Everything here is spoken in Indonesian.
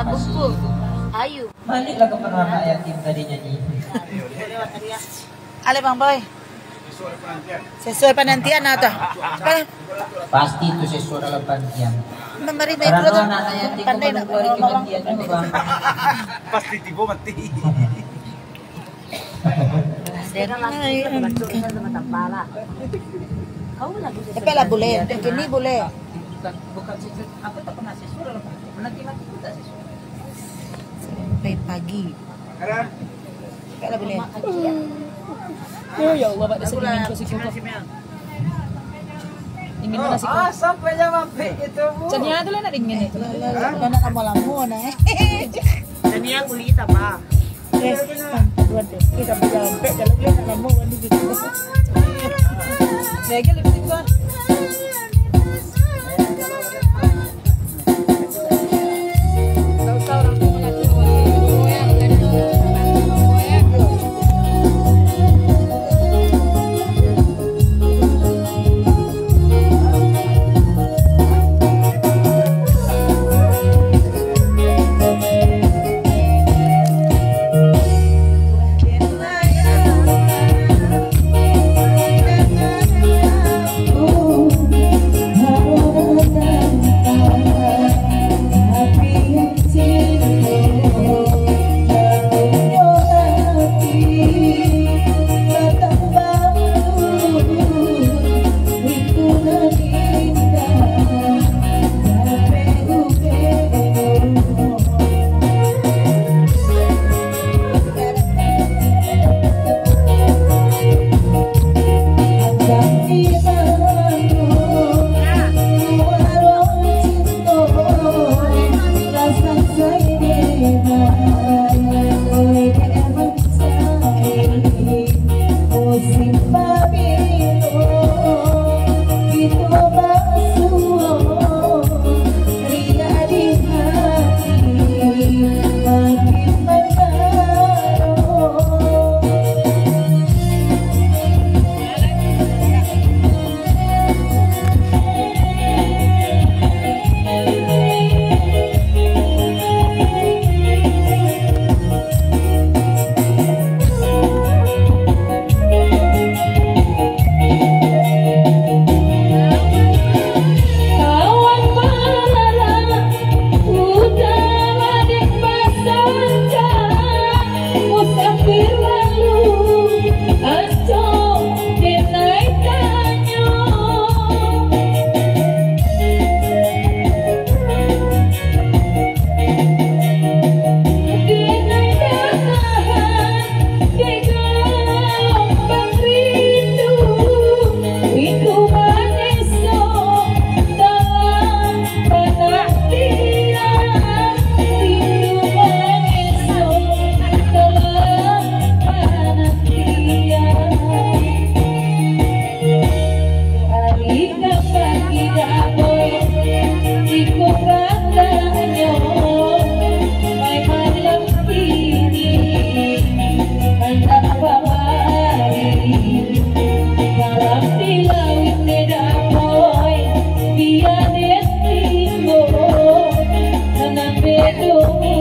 Sabungku. Ayu. Balik lah ke anak yatim tadinya nih. Ale Bang Boy. Sesuai penantian atau? Pasti itu sesuai dalam pantian. Memberi Karena baik tuh. anak yatim kan menunggu hari kematian juga. Pasti tiba mati. Tapi lah boleh, ini boleh. Bukan sesuai. Aku tak pernah sesuai dalam pantian. Nanti kita sesuai. Sampai pagi. Tapi lah boleh. Ya Allah, Pak, dasar ingin ko si Kuko. Ingin mo na si Kuko. Sampai jam apa itu, Bu? Sanya ito lang na ingin ito. Karena kamu lamu na eh. Tania kulita pa. Kita sampai kalau dia nak lamu kan di situ. Lagi lipstick ko. Tahu-tahu orang tua mengatur Dia destino, nanang bedo.